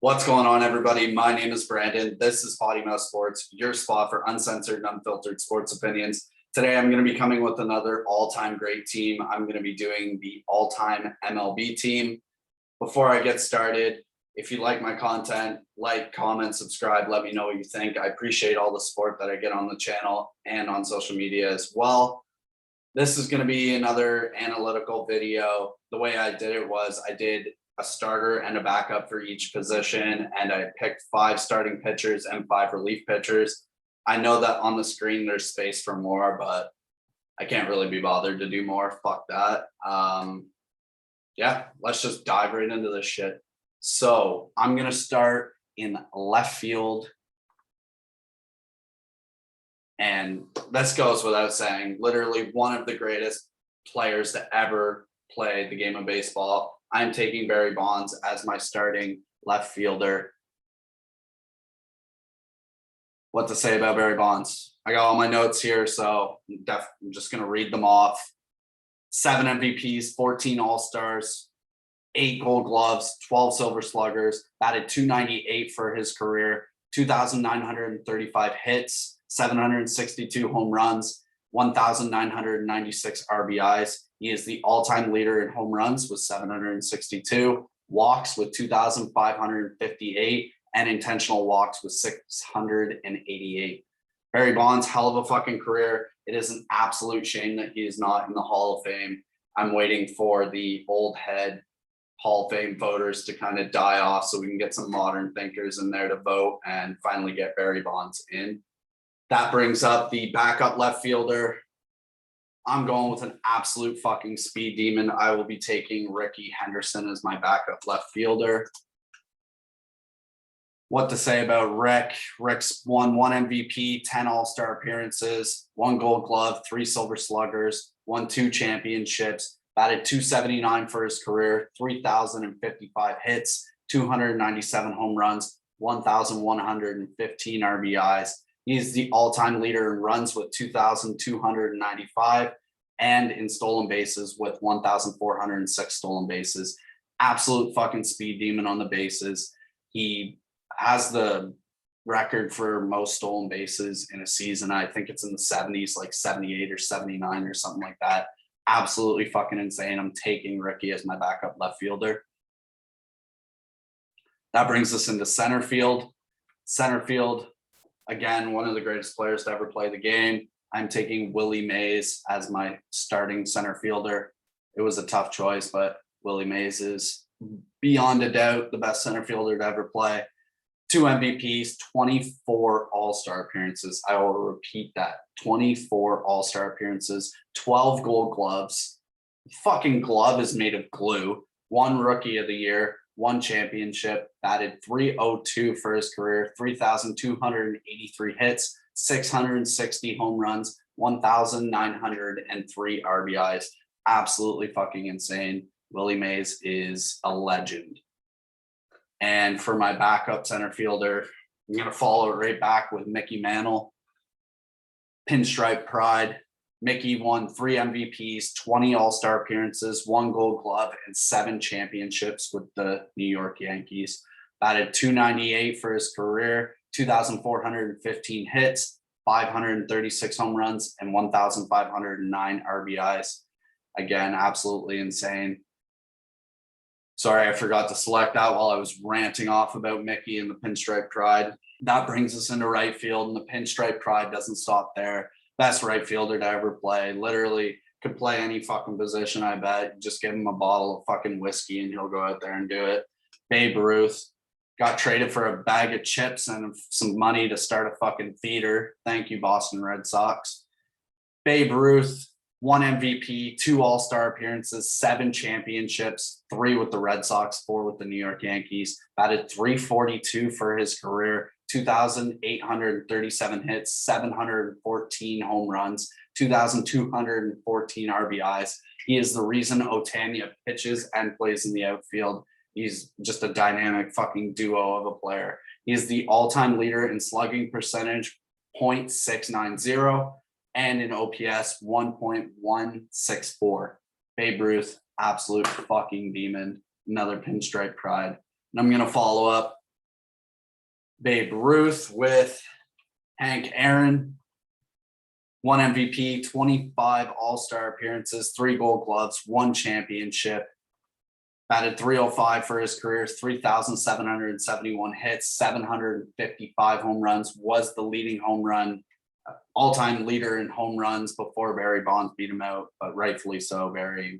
What's going on, everybody? My name is Brandon. This is Potty Sports, your spot for uncensored and unfiltered sports opinions. Today, I'm going to be coming with another all-time great team. I'm going to be doing the all-time MLB team. Before I get started, if you like my content, like, comment, subscribe, let me know what you think. I appreciate all the support that I get on the channel and on social media as well. This is going to be another analytical video. The way I did it was I did a starter and a backup for each position, and I picked 5 starting pitchers and 5 relief pitchers. I know that on the screen there's space for more, but I can't really be bothered to do more. Fuck that. Yeah, let's just dive right into this shit. So I'm gonna start in left field. And this goes without saying, literally one of the greatest players to ever play the game of baseball. I'm taking Barry Bonds as my starting left fielder. What to say about Barry Bonds? I got all my notes here, so I'm just going to read them off. 7 MVPs, 14 All-Stars, 8 Gold Gloves, 12 Silver Sluggers, batted .298 for his career, 2,935 hits, 762 home runs, 1,996 RBIs. He is the all-time leader in home runs with 762, walks with 2,558, and intentional walks with 688. Barry Bonds, hell of a fucking career. It is an absolute shame that he is not in the Hall of Fame. I'm waiting for the old head Hall of Fame voters to kind of die off so we can get some modern thinkers in there to vote and finally get Barry Bonds in. That brings up the backup left fielder. I'm going with an absolute fucking speed demon. I will be taking Rickey Henderson as my backup left fielder. What to say about Rick? Rick's won 1 MVP, 10 All-Star appearances, 1 Gold Glove, 3 Silver Sluggers, won 2 championships, batted .279 for his career, 3,055 hits, 297 home runs, 1,115 RBIs. He is the all-time leader in runs with 2,295 and in stolen bases with 1,406 stolen bases. Absolute fucking speed demon on the bases. He has the record for most stolen bases in a season. I think it's in the 70s, like 78 or 79 or something like that. Absolutely fucking insane. I'm taking Rickey as my backup left fielder. That brings us into center field. Center field, again, one of the greatest players to ever play the game. I'm taking Willie Mays as my starting center fielder. It was a tough choice, but Willie Mays is beyond a doubt the best center fielder to ever play. 2 MVPs, 24 All-Star appearances. I will repeat that. 24 All-Star appearances, 12 Gold Gloves. Fucking glove is made of glue. 1 Rookie of the Year, 1 championship, batted .302 for his career, 3,283 hits, 660 home runs, 1,903 RBIs. Absolutely fucking insane. Willie Mays is a legend. And for my backup center fielder, I'm going to follow it right back with Mickey Mantle. Pinstripe pride. Mickey won 3 MVPs, 20 All-Star appearances, 1 Gold Glove, and 7 championships with the New York Yankees. Batted .298 for his career, 2,415 hits, 536 home runs, and 1,509 RBIs. Again, absolutely insane. Sorry, I forgot to select that while I was ranting off about Mickey and the Pinstripe Pride. That brings us into right field, and the Pinstripe Pride doesn't stop there. Best right fielder to ever play. Literally could play any fucking position, I bet. Just give him a bottle of fucking whiskey and he'll go out there and do it. Babe Ruth got traded for a bag of chips and some money to start a fucking theater. Thank you, Boston Red Sox. Babe Ruth, 1 MVP, 2 All-Star appearances, 7 championships, 3 with the Red Sox, 4 with the New York Yankees. Batted .342 for his career, 2,837 hits, 714 home runs, 2,214 RBIs. He is the reason Otania pitches and plays in the outfield. He's just a dynamic fucking duo of a player. He is the all-time leader in slugging percentage, .690, and in OPS 1.164. Babe Ruth, absolute fucking demon. Another Pinstripe Pride. And I'm going to follow up Babe Ruth with Hank Aaron. 1 MVP, 25 All-Star appearances, 3 Gold Gloves, 1 championship. Batted .305 for his career, 3,771 hits, 755 home runs, was the leading home run, all-time leader in home runs before Barry Bonds beat him out, but rightfully so. Barry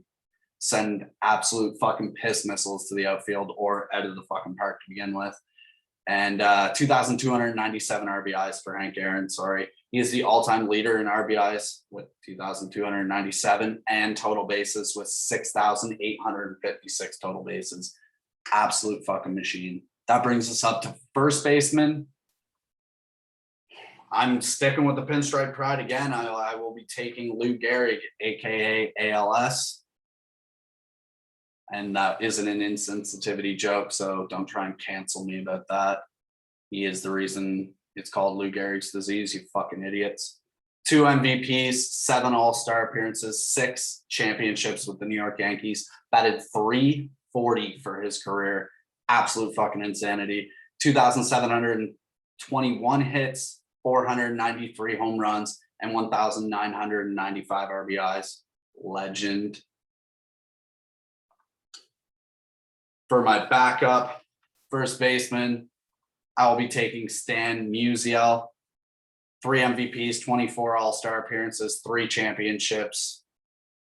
send absolute fucking piss missiles to the outfield or out of the fucking park to begin with. And 2,297 RBIs for Hank Aaron, sorry. He is the all-time leader in RBIs with 2,297 and total bases with 6,856 total bases. Absolute fucking machine. That brings us up to first baseman. I'm sticking with the pinstripe pride again. I will be taking Lou Gehrig, aka ALS. And that isn't an insensitivity joke, so don't try and cancel me about that. He is the reason it's called Lou Gehrig's disease, you fucking idiots. 2 MVPs, 7 All-Star appearances, 6 championships with the New York Yankees. Batted .340 for his career. Absolute fucking insanity. 2,721 hits, 493 home runs, and 1,995 RBIs. Legend. For my backup, first baseman, I will be taking Stan Musial. 3 MVPs, 24 All-Star appearances, 3 championships.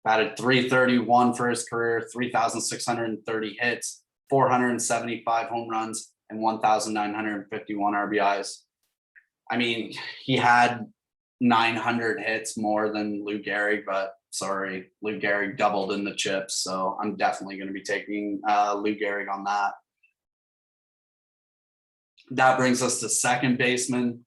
Batted .331 for his career, 3,630 hits, 475 home runs, and 1,951 RBIs. I mean, he had 900 hits more than Lou Gehrig, but sorry, Lou Gehrig doubled in the chips, so I'm definitely going to be taking Lou Gehrig on that. That brings us to second baseman.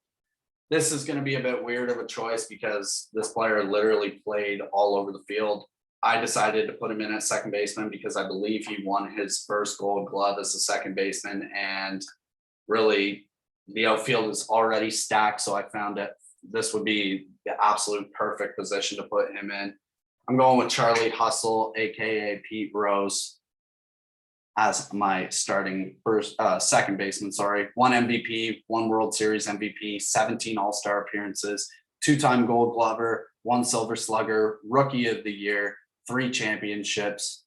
This is going to be a bit weird of a choice because this player literally played all over the field. I decided to put him in at second baseman because I believe he won his first Gold Glove as a second baseman, and really the outfield is already stacked, so I found that this would be the absolute perfect position to put him in. I'm going with Charlie Hustle, aka Pete Rose, as my starting second baseman. 1 MVP, 1 World Series MVP, 17 All-Star appearances, 2-time Gold Glover, 1 Silver Slugger, Rookie of the Year, 3 championships.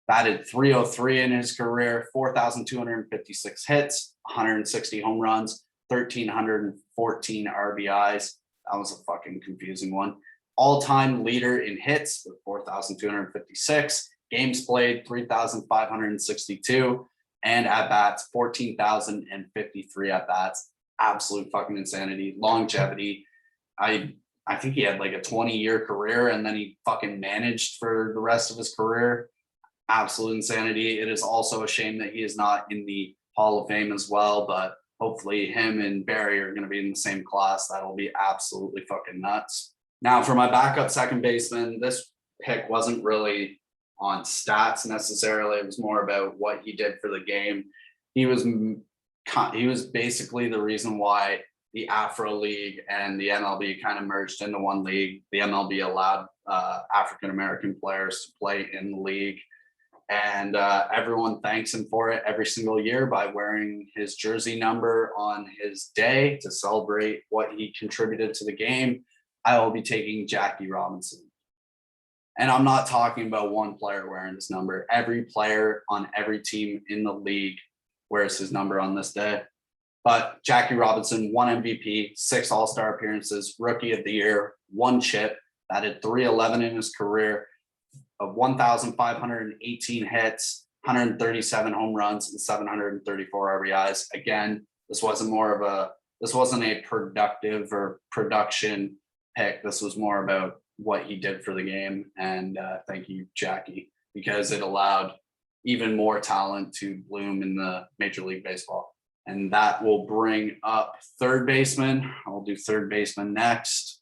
Batted .303 in his career, 4,256 hits, 160 home runs, 1,314 RBIs. That was a fucking confusing one. All-time leader in hits with 4,256, games played 3,562, and at-bats 14,053 at-bats. Absolute fucking insanity. Longevity. I think he had like a 20-year career, and then he fucking managed for the rest of his career. Absolute insanity. It is also a shame that he is not in the Hall of Fame as well, but hopefully him and Barry are going to be in the same class. That'll be absolutely fucking nuts. Now for my backup second baseman, this pick wasn't really on stats necessarily. It was more about what he did for the game. He was basically the reason why the Afro League and the MLB kind of merged into one league. The MLB allowed African-American players to play in the league. And everyone thanks him for it every single year by wearing his jersey number on his day to celebrate what he contributed to the game. I will be taking Jackie Robinson. And I'm not talking about one player wearing his number. Every player on every team in the league wears his number on this day. But Jackie Robinson, 1 MVP, 6 All-Star appearances, Rookie of the Year, 1 chip, batted .311 in his career, of 1,518 hits, 137 home runs, and 734 RBIs. Again, this wasn't a productive or production pick. This was more about what he did for the game. And thank you, Jackie, because it allowed even more talent to bloom in the Major League Baseball. And that will bring up third baseman. I'll do third baseman next.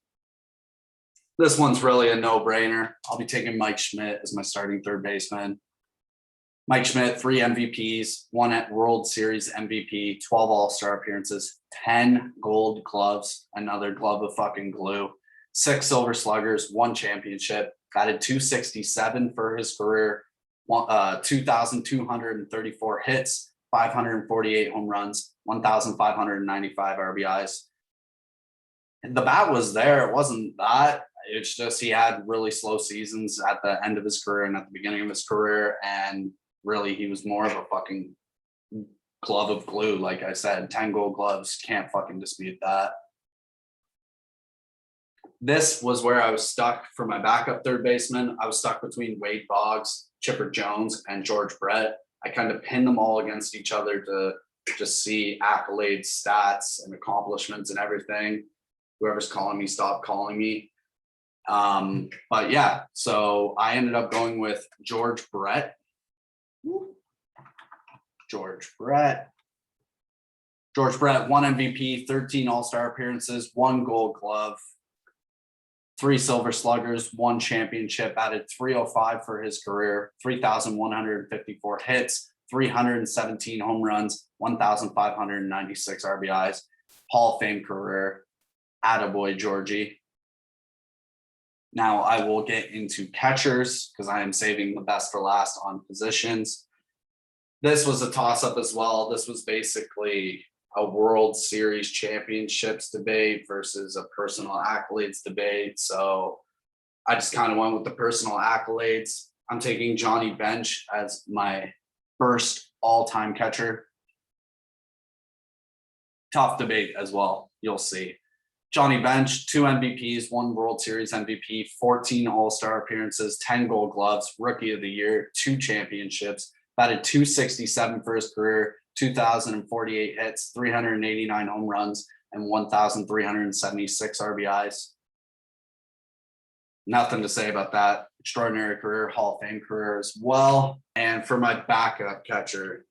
This one's really a no-brainer. I'll be taking Mike Schmidt as my starting third baseman. Mike Schmidt, 3 MVPs, 1 at World Series MVP, 12 All-Star appearances, 10 Gold Gloves, another glove of fucking glue, 6 Silver Sluggers, 1 championship, batted .267 for his career, 2,234 hits, 548 home runs, 1,595 RBIs. And the bat was there. It wasn't that. It's just he had really slow seasons at the end of his career and at the beginning of his career. And really, he was more of a fucking glove of glue. Like I said, 10 gold gloves. Can't fucking dispute that. This was where I was stuck for my backup third baseman. I was stuck between Wade Boggs, Chipper Jones, and George Brett. I kind of pinned them all against each other to just see accolades, stats, and accomplishments and everything. Whoever's calling me, stop calling me. But yeah, so I ended up going with George Brett. George Brett, 1 MVP, 13 All-Star appearances, 1 Gold Glove, 3 Silver Sluggers, 1 championship, added 305 for his career, 3,154 hits, 317 home runs, 1,596 RBIs, Hall of Fame career. Attaboy, Georgie. Now I will get into catchers because I am saving the best for last on positions. This was a toss-up as well. This was basically a World Series championships debate versus a personal accolades debate. So I just kind of went with the personal accolades. I'm taking Johnny Bench as my first all-time catcher. Tough debate as well. You'll see. Johnny Bench, 2 MVPs, 1 World Series MVP, 14 All-Star appearances, 10 Gold Gloves, Rookie of the Year, 2 championships, batted .267 for his career, 2,048 hits, 389 home runs, and 1,376 RBIs. Nothing to say about that. Extraordinary career, Hall of Fame career as well. And for my backup catcher,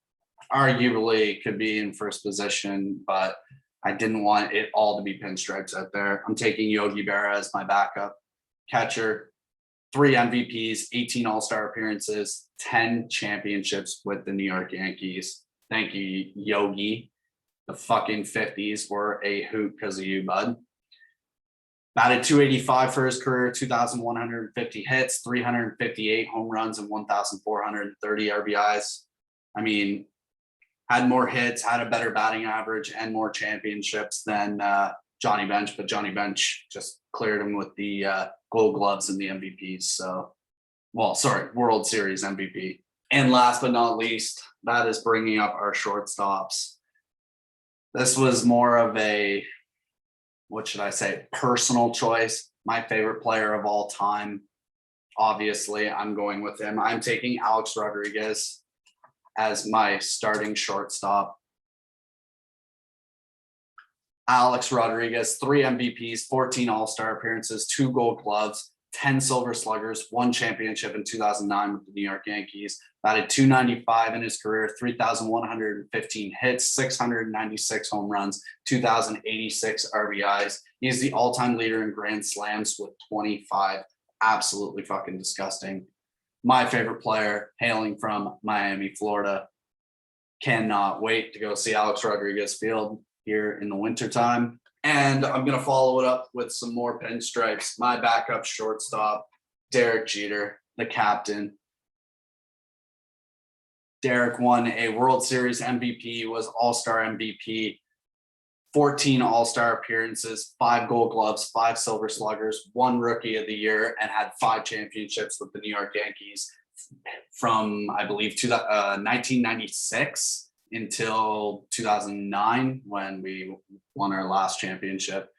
arguably could be in first position, but I didn't want it all to be pinstripes out there. I'm taking Yogi Berra as my backup catcher. 3 MVPs, 18 All-Star appearances, 10 championships with the New York Yankees. Thank you, Yogi. The fucking 50s were a hoot because of you, bud. Batted .285 for his career, 2,150 hits, 358 home runs, and 1,430 RBIs. I mean, had more hits, had a better batting average, and more championships than Johnny Bench, but Johnny Bench just cleared him with the Gold Gloves and the MVPs. So, World Series MVP. And last but not least, that is bringing up our shortstops. This was more of a, personal choice. My favorite player of all time. Obviously, I'm going with him. I'm taking Alex Rodriguez as my starting shortstop. Alex Rodriguez, 3 MVPs, 14 All-Star appearances, 2 Gold Gloves, 10 Silver Sluggers, 1 championship in 2009 with the New York Yankees, batted .295 in his career, 3,115 hits, 696 home runs, 2,086 RBIs. He is the all-time leader in Grand Slams with 25. Absolutely fucking disgusting. My favorite player, hailing from Miami, Florida. Cannot wait to go see Alex Rodriguez Field here in the wintertime. And I'm going to follow it up with some more pinstripes. My backup shortstop, Derek Jeter, the captain. Derek won a World Series MVP, was All-Star MVP, 14 All-Star appearances, 5 Gold Gloves, 5 Silver Sluggers, 1 Rookie of the Year, and had 5 championships with the New York Yankees from, I believe, 1996 until 2009 when we won our last championship.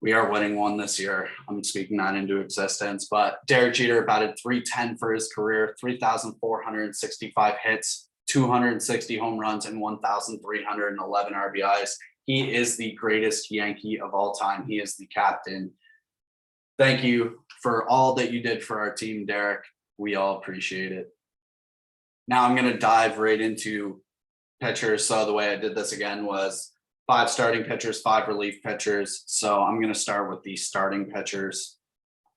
We are winning one this year. I'm speaking that into existence. But Derek Jeter batted .310 for his career, 3,465 hits, 260 home runs, and 1,311 RBIs. He is the greatest Yankee of all time. He is the captain. Thank you for all that you did for our team, Derek. We all appreciate it. Now I'm going to dive right into pitchers. So the way I did this again was 5 starting pitchers, 5 relief pitchers. So I'm going to start with the starting pitchers.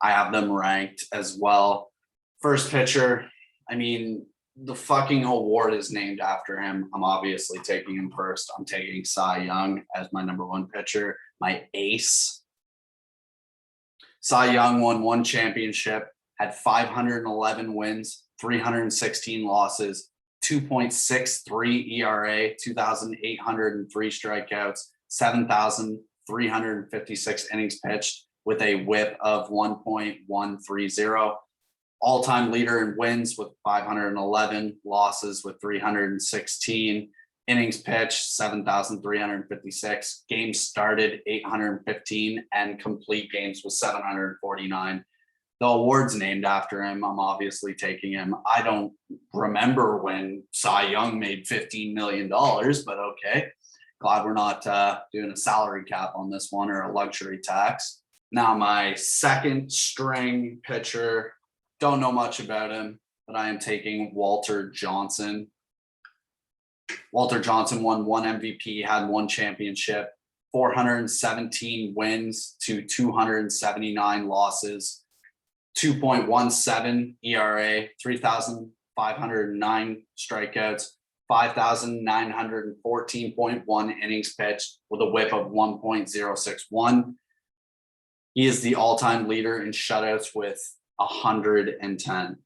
I have them ranked as well. First pitcher, I mean, the fucking award is named after him. I'm obviously taking him first. I'm taking Cy Young as my number 1 pitcher, my ace. Cy Young won 1 championship, had 511 wins, 316 losses, 2.63 ERA, 2,803 strikeouts, 7,356 innings pitched with a whip of 1.130. All-time leader in wins with 511, losses with 316, innings pitched 7,356, games started 815, and complete games was 749. The award's named after him. I'm obviously taking him. I don't remember when Cy Young made $15 million, but okay. Glad we're not doing a salary cap on this one or a luxury tax. Now, my second string pitcher, don't know much about him, but I am taking Walter Johnson. Walter Johnson won 1 MVP, had 1 championship, 417 wins to 279 losses, 2.17 ERA, 3,509 strikeouts, 5,914.1 innings pitched with a whip of 1.061. He is the all-time leader in shutouts with 110.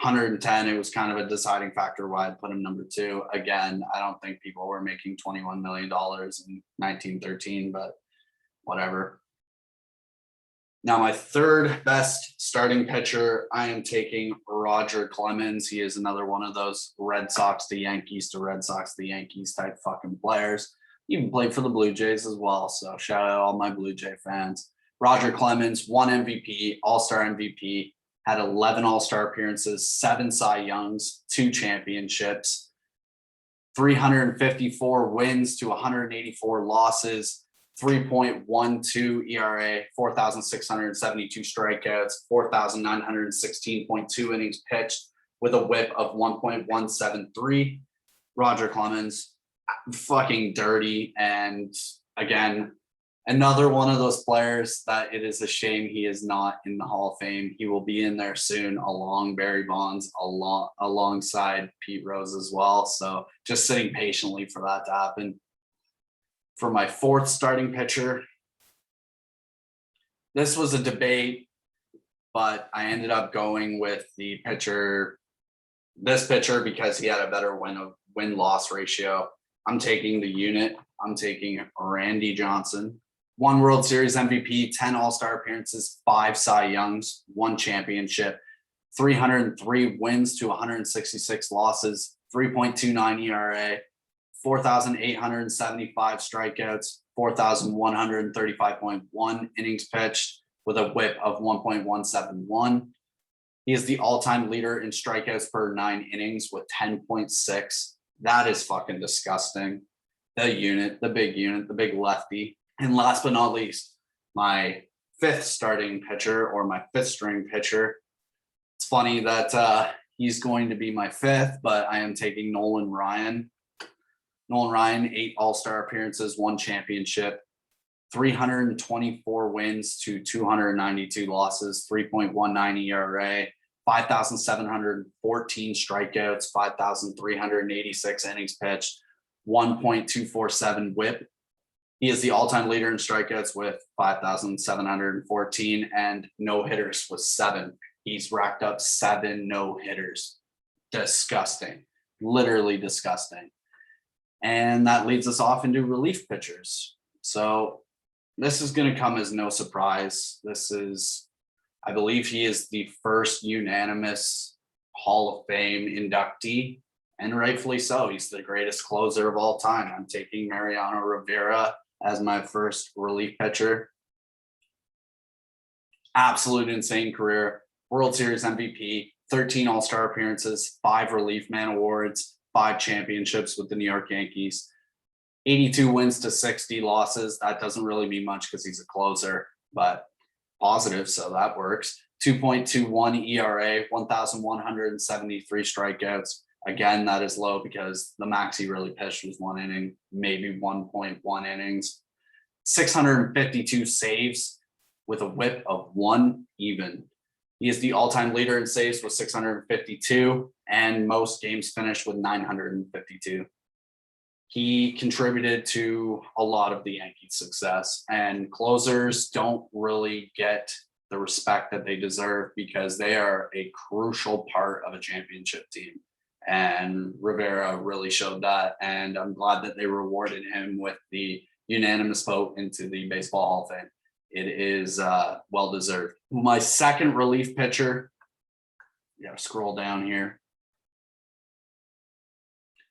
110, it was kind of a deciding factor why I put him number 2. Again, I don't think people were making $21 million in 1913, but whatever. Now, my third best starting pitcher, I am taking Roger Clemens. He is another one of those Red Sox to Yankees to Red Sox to Yankees type fucking players. He even played for the Blue Jays as well, so shout out all my Blue Jay fans. Roger Clemens, 1 MVP, All-Star MVP, had 11 All-Star appearances, 7 Cy Youngs, 2 championships, 354 wins to 184 losses, 3.12 ERA, 4,672 strikeouts, 4,916.2 innings pitched with a whip of 1.173. Roger Clemens, fucking dirty. And again, another one of those players that it is a shame he is not in the Hall of Fame. He will be in there soon along Barry Bonds, alongside Pete Rose as well. So just sitting patiently for that to happen. For my fourth starting pitcher, this was a debate, but I ended up going with this pitcher because he had a better win-loss ratio. I'm taking the unit. I'm taking Randy Johnson. 1 World Series MVP, 10 All-Star appearances, 5 Cy Youngs, 1 championship, 303 wins to 166 losses, 3.29 ERA, 4,875 strikeouts, 4,135.1 innings pitched with a whip of 1.171. He is the all-time leader in strikeouts per 9 innings with 10.6. That is fucking disgusting. The unit, the big lefty. And last but not least, my 5th starting pitcher or my 5th string pitcher. It's funny that he's going to be my 5th, but I am taking Nolan Ryan. Nolan Ryan, 8 All-Star appearances, 1 championship, 324 wins to 292 losses, 3.19 ERA, 5,714 strikeouts, 5,386 innings pitched, 1.247 whip. He is the all-time leader in strikeouts with 5,714 and no-hitters with 7. He's racked up 7 no-hitters. Disgusting. Literally disgusting. And that leads us off into relief pitchers. So this is going to come as no surprise. I believe he is the first unanimous Hall of Fame inductee, and rightfully so. He's the greatest closer of all time. I'm taking Mariano Rivera as my first relief pitcher. Absolute insane career. World Series MVP, 13 All-Star appearances, 5 relief man awards, 5 championships with the New York Yankees, 82 wins to 60 losses. That doesn't really mean much because he's a closer, but positive, so that works. 2.21 ERA, 1,173 strikeouts. Again, that is low because the max he really pitched was 1 inning, maybe 1.1 innings. 652 saves with a whip of 1 even. He is the all-time leader in saves with 652 and most games finished with 952. He contributed to a lot of the Yankees' success, and closers don't really get the respect that they deserve because they are a crucial part of a championship team. And Rivera really showed that. And I'm glad that they rewarded him with the unanimous vote into the Baseball Hall of Fame. It is well-deserved. My second relief pitcher, you gotta scroll down here.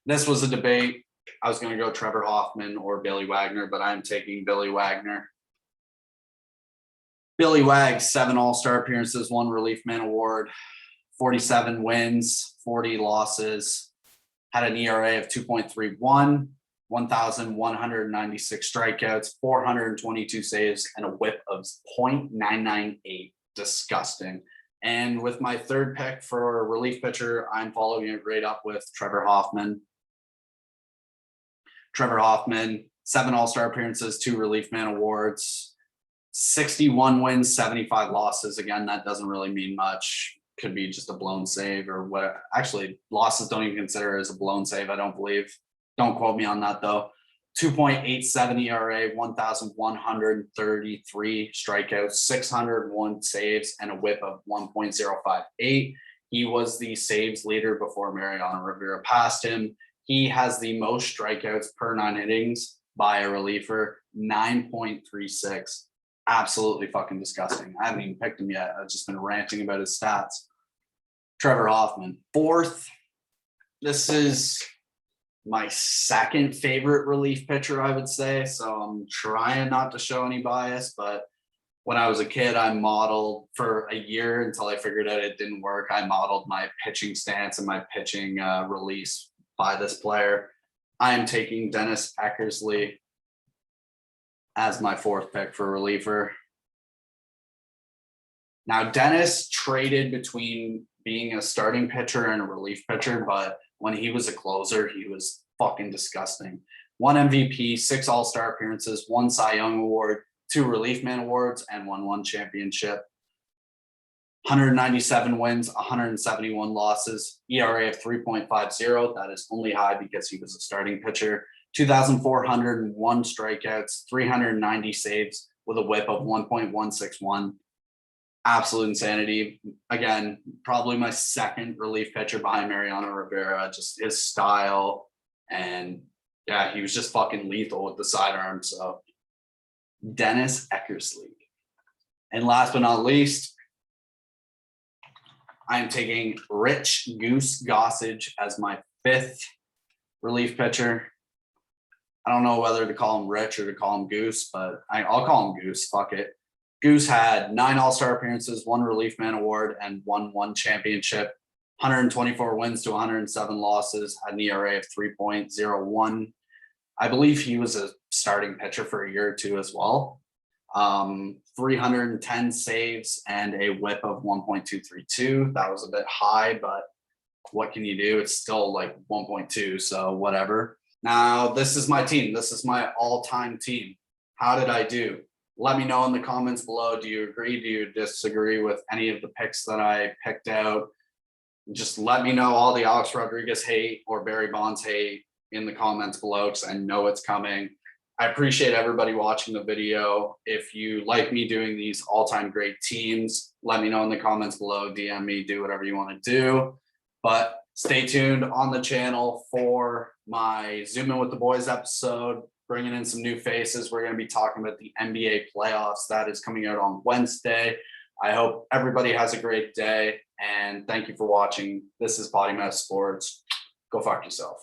This was a debate. I was going to go Trevor Hoffman or Billy Wagner, but I'm taking Billy Wagner. Billy Wag, 7 All-Star appearances, 1 Relief Man Award, 47 wins, 40 losses, had an ERA of 2.31, 1,196 strikeouts, 422 saves, and a whip of .998. Disgusting. And with my third pick for relief pitcher, I'm following it right up with Trevor Hoffman. Trevor Hoffman, 7 All-Star appearances, 2 Relief Man Awards, 61 wins, 75 losses. Again, that doesn't really mean much. Could be just a blown save or what. Actually, losses don't even consider as a blown save, I don't believe. Don't quote me on that, though. 2.87 ERA, 1,133 strikeouts, 601 saves, and a whip of 1.058. He was the saves leader before Mariano Rivera passed him. He has the most strikeouts per 9 innings by a reliever, 9.36. Absolutely fucking disgusting. I haven't even picked him yet. I've just been ranting about his stats. Trevor Hoffman. Fourth, this is my second favorite relief pitcher, I would say. So I'm trying not to show any bias, but when I was a kid, I modeled for a year until I figured out it didn't work. I modeled my pitching stance and my pitching release by this player. I am taking Dennis Eckersley as my fourth pick for reliever. Now, Dennis traded between being a starting pitcher and a relief pitcher, but when he was a closer, he was fucking disgusting. 1 MVP, 6 All-Star appearances, 1 Cy Young Award, 2 Relief Man Awards, and won 1 championship. 197 wins, 171 losses, ERA of 3.50. That is only high because he was a starting pitcher. 2,401 strikeouts, 390 saves with a whip of 1.161. Absolute insanity. Again, probably my second relief pitcher behind Mariano Rivera. Just his style, and yeah, he was just fucking lethal with the sidearm. So Dennis Eckersley. And last but not least, I'm taking Rich Goose Gossage as my 5th relief pitcher. I don't know whether to call him Rich or to call him Goose, but I'll call him Goose. Fuck it. Goose had 9 All-Star appearances, 1 Relief Man Award, and won 1 championship. 124 wins to 107 losses, had an ERA of 3.01. I believe he was a starting pitcher for a year or two as well. 310 saves and a whip of 1.232. That was a bit high, but what can you do? It's still like 1.2, so whatever. Now, this is my team. This is my all-time team. How did I do? Let me know in the comments below. Do you agree? Do you disagree with any of the picks that I picked out? Just let me know all the Alex Rodriguez hate or Barry Bonds hate in the comments below, because I know it's coming. I appreciate everybody watching the video. If you like me doing these all-time great teams, let me know in the comments below, DM me, do whatever you want to do. But stay tuned on the channel for my Zoom In with the Boys episode, bringing in some new faces. We're going to be talking about the NBA playoffs. That is coming out on Wednesday. I hope everybody has a great day, and thank you for watching. This is Potty Mouth Sports. Go fuck yourself.